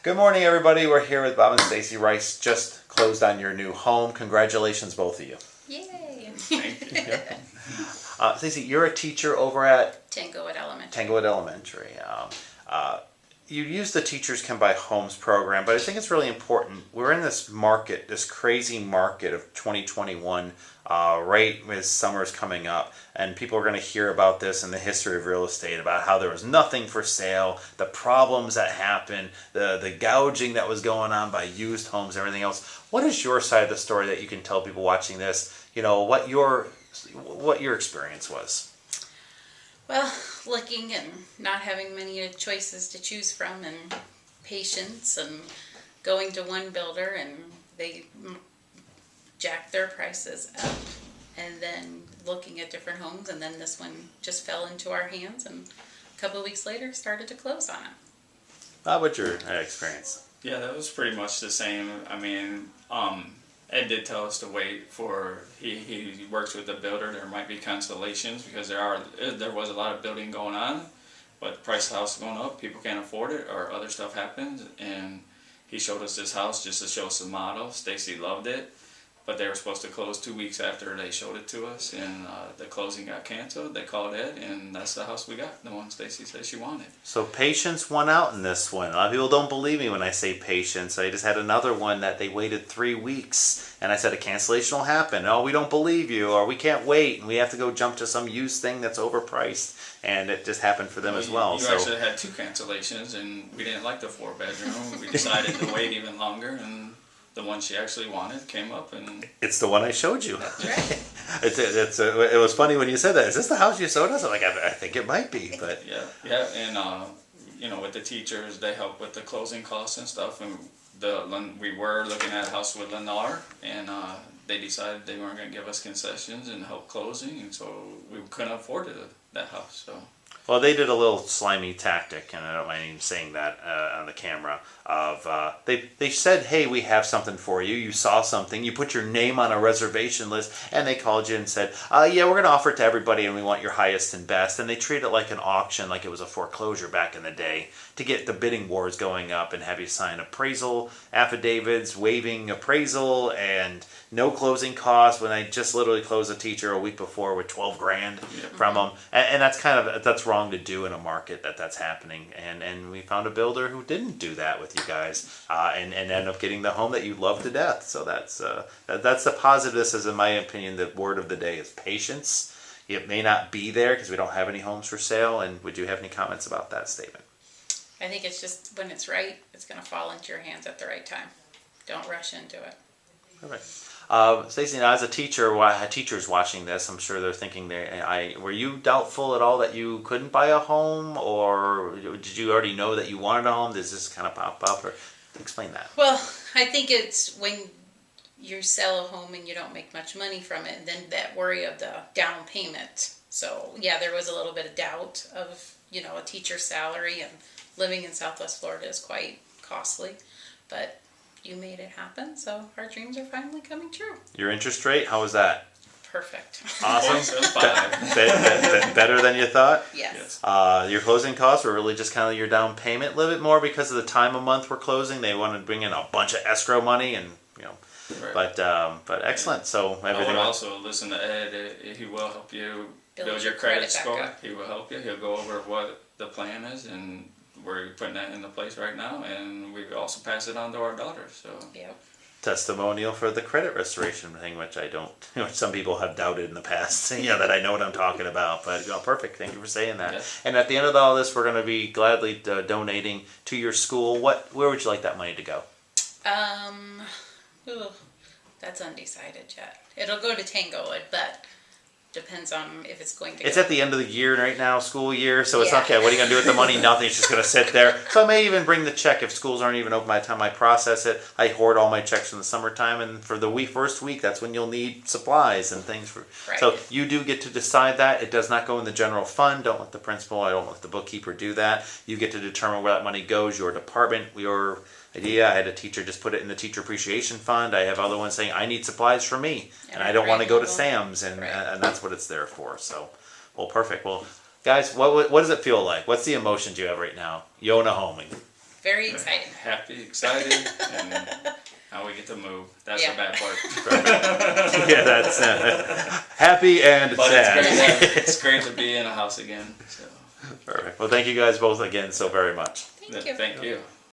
Good morning, everybody. We're here with Bob and Stacey Rice. Just closed on your new home. Congratulations, both of you. Yay! Thank you. Stacey, you're a teacher over at Tanglewood Elementary. Tanglewood Elementary. You use the Teachers Can Buy Homes program, but I think it's really important. We're in this market, this crazy market of 2021, right as summer's coming up, and people are going to hear about this in the history of real estate, about how there was nothing for sale, the problems that happened, the gouging that was going on by used homes, everything else. What is your side of the story that you can tell people watching this? You know, what your experience was? Well, looking and not having many choices to choose from, and patience, and going to one builder and they jacked their prices up, and then looking at different homes, and then this one just fell into our hands, and a couple of weeks later started to close on it. What's your experience? Yeah, that was pretty much the same. I mean, Ed did tell us to wait for, he works with the builder. There might be cancellations because there was a lot of building going on, but the price of the house is going up, people can't afford it, or other stuff happens, and he showed us this house just to show us the model. Stacey loved it, but they were supposed to close 2 weeks after they showed it to us, and the closing got canceled. They called Ed, and that's the house we got, the one Stacey said she wanted. So patience won out in this one. A lot of people don't believe me when I say patience. I just had another one that they waited 3 weeks, and I said a cancellation will happen. Oh, we don't believe you, or we can't wait, and we have to go jump to some used thing that's overpriced. And it just happened for them as well. You actually had 2 cancellations, and we didn't like the 4-bedroom. We decided to wait even longer, and the one she actually wanted came up, and it's the one I showed you. That's right. It was funny when you said that. Is this the house you showed us? I'm like, I think it might be, but yeah, and you know, with the teachers, they help with the closing costs and stuff. And we were looking at a house with Lennar, and they decided they weren't going to give us concessions and help closing, and so we couldn't afford that house. So. Well, they did a little slimy tactic, and I don't mind even saying that on the camera. They said, "Hey, we have something for you. You saw something. You put your name on a reservation list," and they called you and said, "Yeah, we're going to offer it to everybody, and we want your highest and best." And they treat it like an auction, like it was a foreclosure back in the day, to get the bidding wars going up and have you sign appraisal affidavits, waiving appraisal, and no closing costs. When I just literally closed a teacher a week before with $12,000 from them, and that's wrong to do in a market that's happening. And we found a builder who didn't do that with you guys, and ended up getting the home that you love to death. So that's the positive. This is, in my opinion, the word of the day is patience. It may not be there because we don't have any homes for sale. And would you have any comments about that statement? I think it's just when it's right, it's going to fall into your hands at the right time. Don't rush into it. Perfect. Stacey, as a teacher, teachers watching this, I'm sure they're thinking, were you doubtful at all that you couldn't buy a home, or did you already know that you wanted a home? Does this kind of pop up, or explain that? Well, I think it's when you sell a home and you don't make much money from it, and then that worry of the down payment. So yeah, there was a little bit of doubt of, a teacher's salary, and living in Southwest Florida is quite costly, but you made it happen, so our dreams are finally coming true. Your interest rate, how was that? Perfect. Awesome. Better than you thought? Yes. Your closing costs were really just kind of your down payment, a little bit more because of the time of month we're closing. They wanted to bring in a bunch of escrow money, and Right. But excellent. So everything. I would also listen to Ed. He will help you build your credit score. He will help you. He'll go over what the plan is, and we're putting that into place right now, and we also pass it on to our daughters. So Yep. Testimonial for the credit restoration thing, which I don't, some people have doubted in the past, that I know what I'm talking about, but perfect. Thank you for saying that. Yes. And at the end of all this, we're going to be gladly donating to your school. Where would you like that money to go? That's undecided yet. It'll go to Tanglewood, but depends on if it's going to It's go. at the end of the year right now, school year, so it's Yeah. okay. What are you going to do with the money? Nothing. It's just going to sit there. So I may even bring the check if schools aren't even open by the time I process it. I hoard all my checks in the summertime, and for the first week, that's when you'll need supplies and things. Right. So you do get to decide that. It does not go in the general fund. Don't let the principal, I don't let the bookkeeper do that. You get to determine where that money goes, your department, your idea. I had a teacher just put it in the teacher appreciation fund. I have other ones saying I need supplies for me, and I don't want to go to Sam's, and that's what it's there for. So, perfect. Well, guys, what does it feel like? What's the emotions you have right now? You own a home. very exciting. Happy, excited, and now we get to move. That's Yeah. the bad part. Yeah, that's happy and But sad. it's great to be in a house again. So All right. Well, thank you guys both again so very much. Thank you. thank you.